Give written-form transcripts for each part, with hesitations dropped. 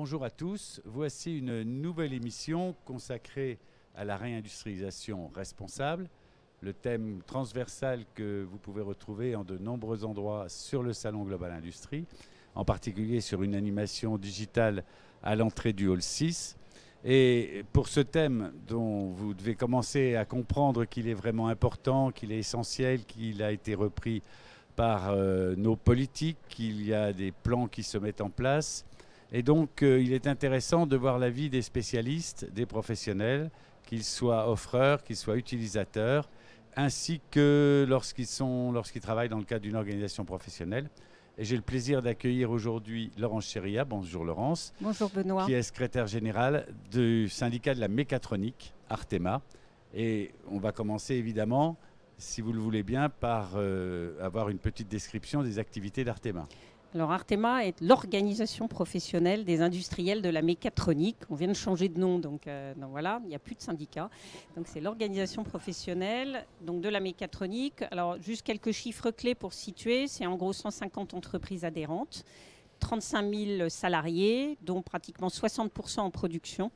Bonjour à tous, voici une nouvelle émission consacrée à la réindustrialisation responsable, le thème transversal que vous pouvez retrouver en de nombreux endroits sur le Salon Global Industrie, en particulier sur une animation digitale à l'entrée du Hall 6. Et pour ce thème dont vous devez commencer à comprendre qu'il est vraiment important, qu'il est essentiel, qu'il a été repris par nos politiques, qu'il y a des plans qui se mettent en place. Et donc, il est intéressant de voir l'avis des spécialistes, des professionnels, qu'ils soient offreurs, qu'ils soient utilisateurs, ainsi que lorsqu'ils travaillent dans le cadre d'une organisation professionnelle. Et j'ai le plaisir d'accueillir aujourd'hui Laurence Chéria. Bonjour Laurence. Bonjour Benoît. Qui est secrétaire générale du syndicat de la mécatronique, Artema. Et on va commencer évidemment, si vous le voulez bien, par avoir une petite description des activités d'Artema. Alors Artema est l'organisation professionnelle des industriels de la mécatronique. On vient de changer de nom, donc voilà, il n'y a plus de syndicat. Donc c'est l'organisation professionnelle donc de la mécatronique. Alors juste quelques chiffres clés pour situer. C'est en gros 150 entreprises adhérentes, 35 000 salariés, dont pratiquement 60% en production.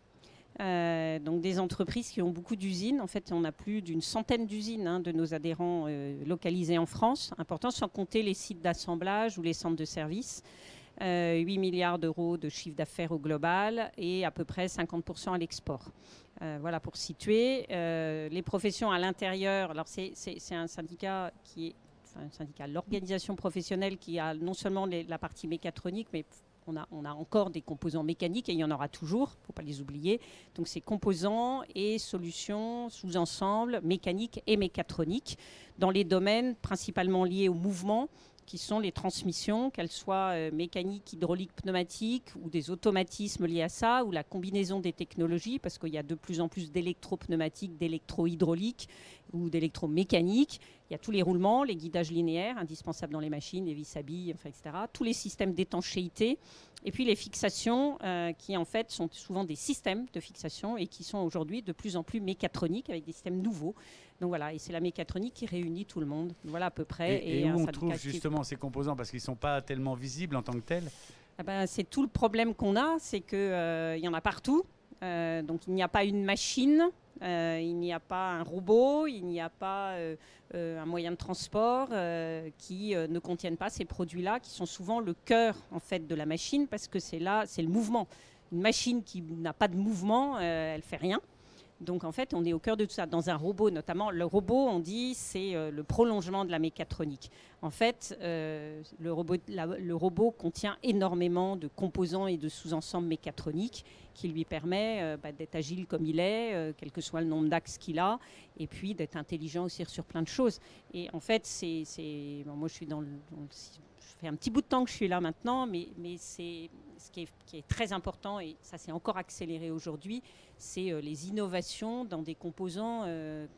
Donc des entreprises qui ont beaucoup d'usines. En fait, on a plus d'une centaine d'usines de nos adhérents localisés en France. Important, sans compter les sites d'assemblage ou les centres de services. 8 milliards d'euros de chiffre d'affaires au global et à peu près 50% à l'export. Voilà pour situer. Les professions à l'intérieur, alors c'est un syndicat qui est... Enfin, un syndicat, l'organisation professionnelle qui a non seulement la partie mécatronique, mais on a encore des composants mécaniques et il y en aura toujours, il ne faut pas les oublier. Donc c'est composants et solutions, sous-ensembles, mécaniques et mécatroniques, dans les domaines principalement liés au mouvement, qui sont les transmissions, qu'elles soient mécaniques, hydrauliques, pneumatiques, ou des automatismes liés à ça, ou la combinaison des technologies, parce qu'il y a de plus en plus d'électropneumatiques, d'électro-hydrauliques ou d'électromécaniques. Il y a tous les roulements, les guidages linéaires, indispensables dans les machines, les vis à billes, enfin, etc. Tous les systèmes d'étanchéité. Et puis les fixations, qui en fait sont souvent des systèmes de fixation et qui sont aujourd'hui de plus en plus mécatroniques, avec des systèmes nouveaux. Donc voilà, et c'est la mécatronique qui réunit tout le monde. Voilà à peu près. Et où on trouve justement ces composants, parce qu'ils ne sont pas tellement visibles en tant que tels? C'est tout le problème qu'on a, c'est qu'il y en a partout. Donc il n'y a pas une machine, il n'y a pas un robot, il n'y a pas un moyen de transport qui ne contiennent pas ces produits-là, qui sont souvent le cœur en fait de la machine, parce que c'est le mouvement. Une machine qui n'a pas de mouvement, elle ne fait rien. Donc en fait, on est au cœur de tout ça. Dans un robot, notamment, le robot, on dit, c'est le prolongement de la mécatronique. En fait, le robot contient énormément de composants et de sous-ensembles mécatroniques qui lui permet d'être agile comme il est, quel que soit le nombre d'axes qu'il a, et puis d'être intelligent aussi sur plein de choses. Et en fait, moi, je suis je fais un petit bout de temps que je suis là maintenant, mais c'est ce qui est très important, et ça s'est encore accéléré aujourd'hui, c'est les innovations dans des composants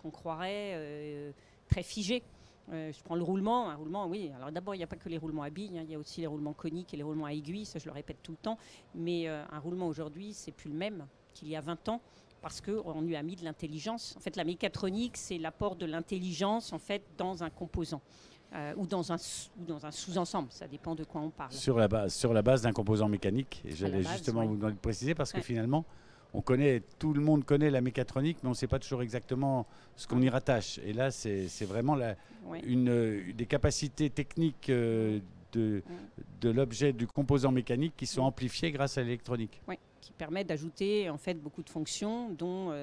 qu'on croirait très figés. Je prends le roulement. Un roulement, oui. Alors d'abord, il n'y a pas que les roulements à billes, il y a aussi les roulements coniques et les roulements à aiguilles, ça je le répète tout le temps. Mais un roulement aujourd'hui, c'est plus le même qu'il y a 20 ans, parce qu'on lui a mis de l'intelligence. En fait, la mécatronique, c'est l'apport de l'intelligence en fait, dans un composant. Ou dans un sous-ensemble, ça dépend de quoi on parle. Sur la base d'un composant mécanique, et j'allais justement vous le préciser, parce que finalement, tout le monde connaît la mécatronique, mais on ne sait pas toujours exactement ce qu'on y rattache. Et là, c'est vraiment des capacités techniques de l'objet, du composant mécanique qui sont amplifiées grâce à l'électronique. Oui, qui permet d'ajouter en fait beaucoup de fonctions, dont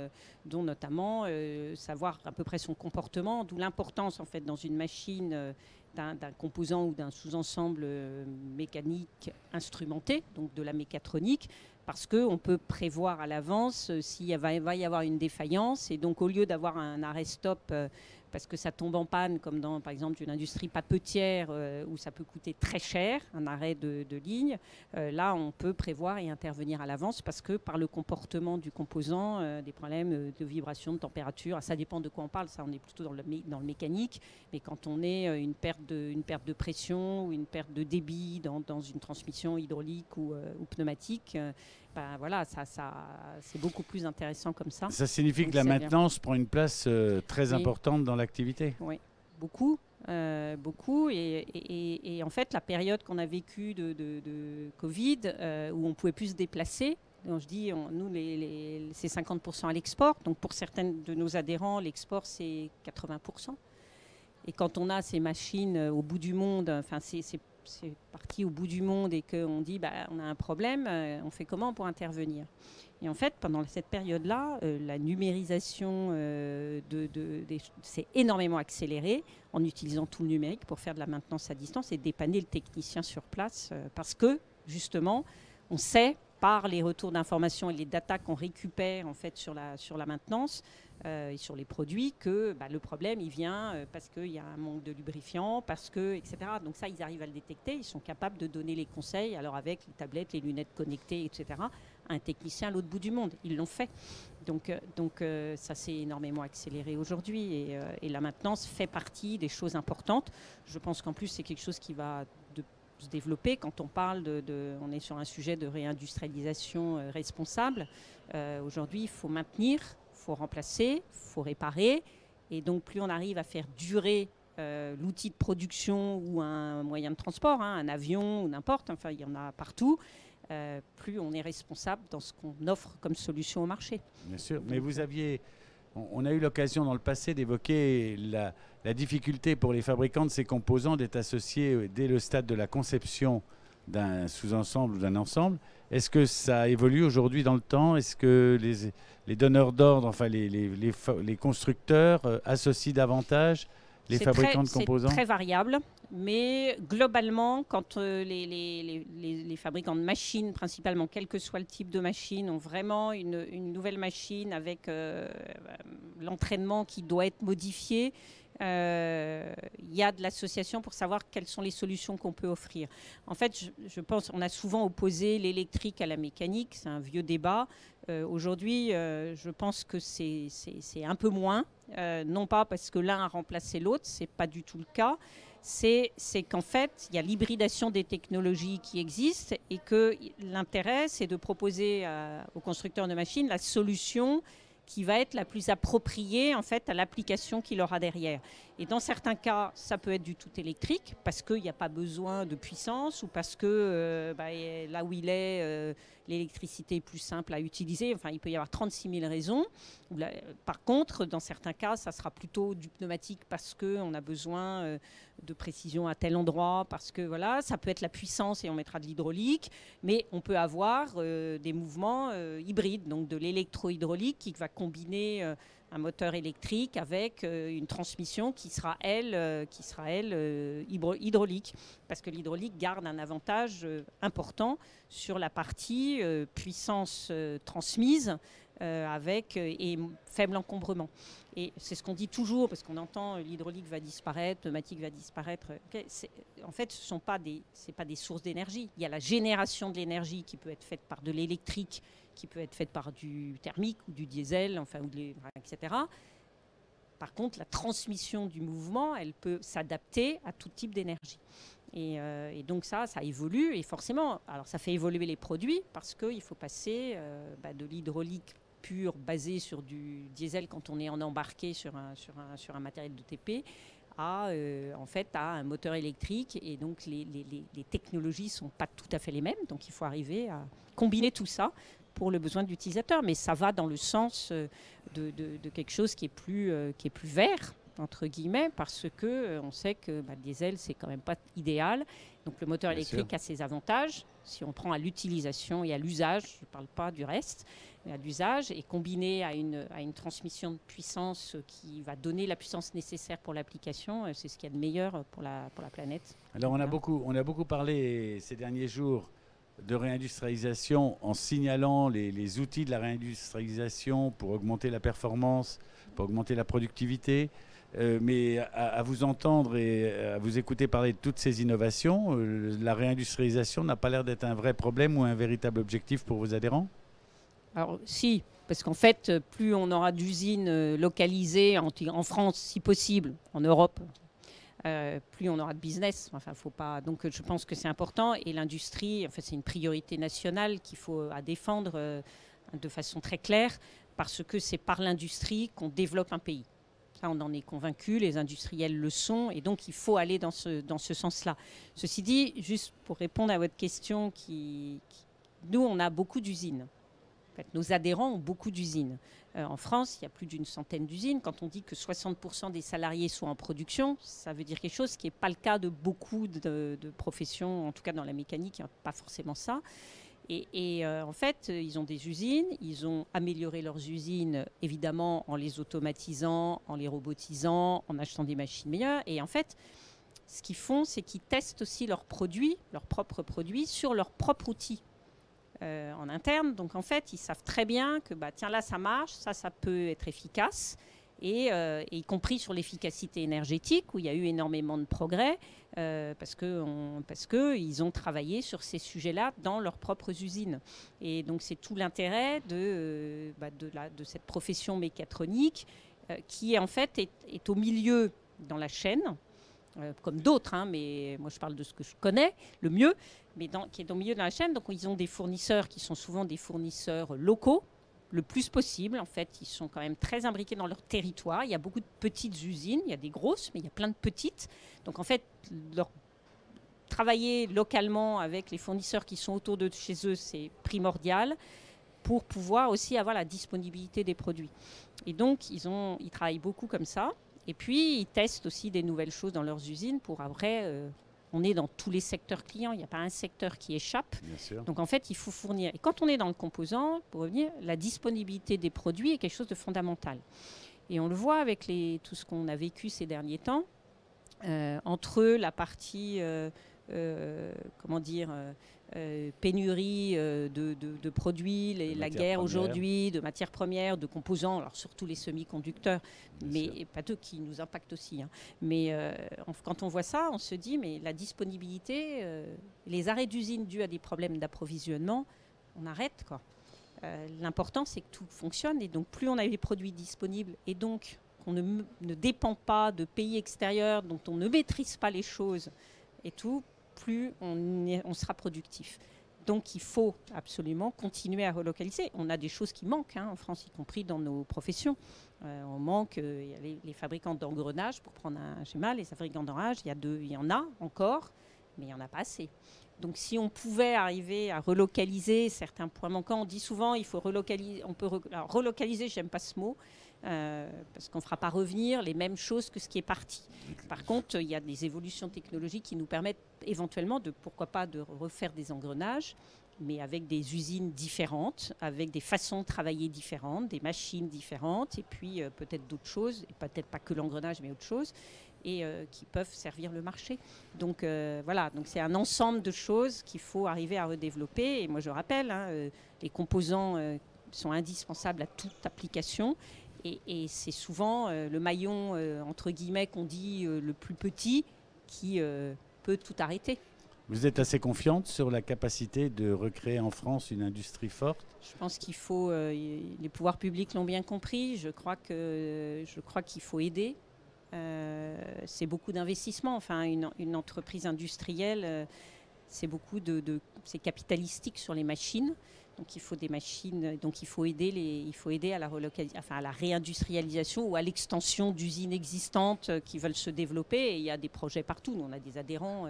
notamment savoir à peu près son comportement, d'où l'importance en fait dans une machine d'un composant ou d'un sous-ensemble mécanique instrumenté, donc de la mécatronique, parce qu'on peut prévoir à l'avance s'il va y avoir une défaillance, et donc au lieu d'avoir un arrêt-stop parce que ça tombe en panne, comme dans, par exemple, une industrie papetière où ça peut coûter très cher, un arrêt de ligne. Là, on peut prévoir et intervenir à l'avance parce que par le comportement du composant, des problèmes de vibration, de température, ça dépend de quoi on parle, ça on est plutôt dans le mécanique, mais quand on est une perte de pression ou une perte de débit dans une transmission hydraulique ou pneumatique, voilà, c'est beaucoup plus intéressant comme ça. Ça signifie que la maintenance prend une place très importante dans l'activité. Oui, beaucoup. beaucoup. Et en fait, la période qu'on a vécue de Covid, où on ne pouvait plus se déplacer, donc je dis, nous, c'est 50% à l'export. Donc pour certains de nos adhérents, l'export, c'est 80%. Et quand on a ces machines au bout du monde, enfin c'est parti au bout du monde et qu'on dit on a un problème, on fait comment pour intervenir? Et en fait, pendant cette période-là, la numérisation s'est énormément accélérée en utilisant tout le numérique pour faire de la maintenance à distance et dépanner le technicien sur place parce que, justement, on sait par les retours d'informations et les datas qu'on récupère en fait sur la maintenance et sur les produits que le problème il vient parce qu'il y a un manque de lubrifiant, parce que, etc. Donc ça, ils arrivent à le détecter, ils sont capables de donner les conseils, alors avec les tablettes, les lunettes connectées, etc., à un technicien à l'autre bout du monde. Ils l'ont fait. Donc ça s'est énormément accéléré aujourd'hui et la maintenance fait partie des choses importantes. Je pense qu'en plus, c'est quelque chose qui va se développer quand on parle on est sur un sujet de réindustrialisation responsable. Aujourd'hui, il faut maintenir, il faut remplacer, il faut réparer. Et donc, plus on arrive à faire durer l'outil de production ou un moyen de transport, un avion ou n'importe, enfin, il y en a partout, plus on est responsable dans ce qu'on offre comme solution au marché. Bien sûr, mais on a eu l'occasion dans le passé d'évoquer la difficulté pour les fabricants de ces composants d'être associés dès le stade de la conception d'un sous-ensemble ou d'un ensemble. Est-ce que ça évolue aujourd'hui dans le temps? Est-ce que les donneurs d'ordre, enfin les constructeurs associent davantage les fabricants de composants? C'est très variable, mais globalement, quand les fabricants de machines, principalement, quel que soit le type de machine, ont vraiment une nouvelle machine avec l'entraînement qui doit être modifié, il y a de l'association pour savoir quelles sont les solutions qu'on peut offrir. En fait, je pense qu'on a souvent opposé l'électrique à la mécanique, c'est un vieux débat. Aujourd'hui, je pense que c'est un peu moins, non pas parce que l'un a remplacé l'autre, c'est pas du tout le cas. C'est qu'en fait, il y a l'hybridation des technologies qui existent et que l'intérêt, c'est de proposer aux constructeurs de machines la solution qui va être la plus appropriée en fait à l'application qu'il aura derrière. Et dans certains cas, ça peut être du tout électrique parce qu'il n'y a pas besoin de puissance ou parce que là où il est, l'électricité est plus simple à utiliser. Enfin, il peut y avoir 36 000 raisons. Par contre, dans certains cas, ça sera plutôt du pneumatique parce qu'on a besoin de précision à tel endroit, parce que voilà, ça peut être la puissance et on mettra de l'hydraulique, mais on peut avoir des mouvements hybrides, donc de l'électro-hydraulique qui va combiner un moteur électrique avec une transmission qui sera elle hydraulique, parce que l'hydraulique garde un avantage important sur la partie puissance transmise avec et faible encombrement. Et c'est ce qu'on dit toujours, parce qu'on entend l'hydraulique va disparaître, le pneumatique va disparaître. Okay, en fait, ce ne sont pas des sources d'énergie. Il y a la génération de l'énergie qui peut être faite par de l'électrique, qui peut être faite par du thermique ou du diesel, enfin, etc. Par contre, la transmission du mouvement, elle peut s'adapter à tout type d'énergie. Et donc ça évolue. Et forcément, alors ça fait évoluer les produits parce qu'il faut passer de l'hydraulique pure basée sur du diesel quand on est en embarqué sur un matériel de TP à un moteur électrique. Et donc les technologies ne sont pas tout à fait les mêmes. Donc il faut arriver à combiner tout ça pour le besoin de l'utilisateur. Mais ça va dans le sens de quelque chose qui est plus vert, entre guillemets, parce que on sait que le diesel, c'est quand même pas idéal. Donc le moteur électrique a ses avantages. Si on prend à l'utilisation et à l'usage, je ne parle pas du reste, mais à l'usage, et combiné à une transmission de puissance qui va donner la puissance nécessaire pour l'application, c'est ce qu'il y a de meilleur pour la planète. Alors on a beaucoup parlé ces derniers jours de réindustrialisation en signalant les outils de la réindustrialisation pour augmenter la performance, pour augmenter la productivité. Mais à vous entendre et à vous écouter parler de toutes ces innovations, la réindustrialisation n'a pas l'air d'être un vrai problème ou un véritable objectif pour vos adhérents? Alors si, parce qu'en fait, plus on aura d'usines localisées en France, si possible, en Europe, plus on aura de business. Enfin, faut pas. Donc, je pense que c'est important. Et l'industrie, en fait, c'est une priorité nationale qu'il faut à défendre de façon très claire, parce que c'est par l'industrie qu'on développe un pays. Ça, on en est convaincu, les industriels le sont, et donc il faut aller dans ce sens-là. Ceci dit, juste pour répondre à votre question, nous, on a beaucoup d'usines. En fait, nos adhérents ont beaucoup d'usines. En France, il y a plus d'une centaine d'usines. Quand on dit que 60% des salariés sont en production, ça veut dire quelque chose, ce qui n'est pas le cas de beaucoup de professions, en tout cas dans la mécanique, il n'y a pas forcément ça. Et en fait, ils ont des usines, ils ont amélioré leurs usines, évidemment, en les automatisant, en les robotisant, en achetant des machines meilleures. Et en fait, ce qu'ils font, c'est qu'ils testent aussi leurs produits, leurs propres produits, sur leurs propres outils. En interne. Donc, en fait, ils savent très bien que, tiens, là, ça marche, ça peut être efficace. Et y compris sur l'efficacité énergétique, où il y a eu énormément de progrès, parce qu'ils ont travaillé sur ces sujets-là dans leurs propres usines. Et donc, c'est tout l'intérêt de cette profession mécatronique qui, en fait, est au milieu dans la chaîne, comme d'autres, hein, mais moi je parle de ce que je connais le mieux, mais qui est au milieu de la chaîne. Donc ils ont des fournisseurs qui sont souvent des fournisseurs locaux, le plus possible. En fait, ils sont quand même très imbriqués dans leur territoire. Il y a beaucoup de petites usines, il y a des grosses, mais il y a plein de petites. Donc en fait, travailler localement avec les fournisseurs qui sont autour de chez eux, c'est primordial pour pouvoir aussi avoir la disponibilité des produits. Et donc, ils travaillent beaucoup comme ça. Et puis, ils testent aussi des nouvelles choses dans leurs usines pour après, on est dans tous les secteurs clients, il n'y a pas un secteur qui échappe. Bien sûr. Donc, en fait, il faut fournir. Et quand on est dans le composant, pour revenir, la disponibilité des produits est quelque chose de fondamental. Et on le voit avec tout ce qu'on a vécu ces derniers temps, entre la partie, pénurie de produits, la guerre aujourd'hui, de matières premières, de composants, alors surtout les semi-conducteurs, mais pas d'eux qui nous impactent aussi. Hein. Mais quand on voit ça, on se dit, mais la disponibilité, les arrêts d'usine dus à des problèmes d'approvisionnement, on arrête, quoi. L'important, c'est que tout fonctionne, et donc plus on a les produits disponibles, et donc qu'on ne dépend pas de pays extérieurs dont on ne maîtrise pas les choses et tout, plus on sera productif. Donc il faut absolument continuer à relocaliser. On a des choses qui manquent en France, y compris dans nos professions. On manque les fabricants d'engrenages, pour prendre un schéma, les fabricants d'engrenages, il y en a encore, mais il n'y en a pas assez. Donc si on pouvait arriver à relocaliser certains points manquants, on dit souvent il faut relocaliser, alors, relocaliser, j'aime pas ce mot, parce qu'on ne fera pas revenir les mêmes choses que ce qui est parti. Par contre, il y a des évolutions technologiques qui nous permettent éventuellement pourquoi pas, de refaire des engrenages, mais avec des usines différentes, avec des façons de travailler différentes, des machines différentes, et puis peut-être d'autres choses, et peut-être pas que l'engrenage, mais autre chose, et qui peuvent servir le marché. Donc voilà, donc c'est un ensemble de choses qu'il faut arriver à redévelopper. Et moi je rappelle, les composants sont indispensables à toute application. Et c'est souvent le maillon, entre guillemets, qu'on dit le plus petit, qui peut tout arrêter. Vous êtes assez confiante sur la capacité de recréer en France une industrie forte ? Je pense qu'il faut, les pouvoirs publics l'ont bien compris, je crois qu'il faut aider. C'est beaucoup d'investissement. Enfin, une entreprise industrielle, c'est capitalistique sur les machines. Donc il faut des machines, donc il faut aider à la réindustrialisation ou à l'extension d'usines existantes qui veulent se développer. Et il y a des projets partout. Nous, on a des adhérents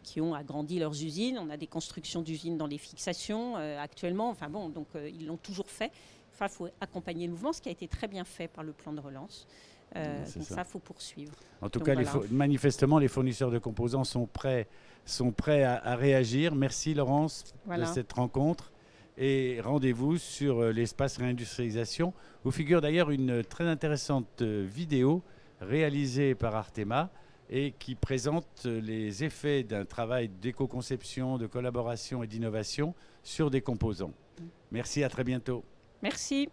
qui ont agrandi leurs usines. On a des constructions d'usines dans les fixations actuellement. Enfin bon, donc ils l'ont toujours fait. Enfin, il faut accompagner le mouvement, ce qui a été très bien fait par le plan de relance. Donc ça, il faut poursuivre. En tout cas, manifestement, les fournisseurs de composants sont prêts à réagir. Merci Laurence de cette rencontre. Et rendez-vous sur l'espace réindustrialisation, où figure d'ailleurs une très intéressante vidéo réalisée par Artema et qui présente les effets d'un travail d'éco-conception, de collaboration et d'innovation sur des composants. Merci, à très bientôt. Merci.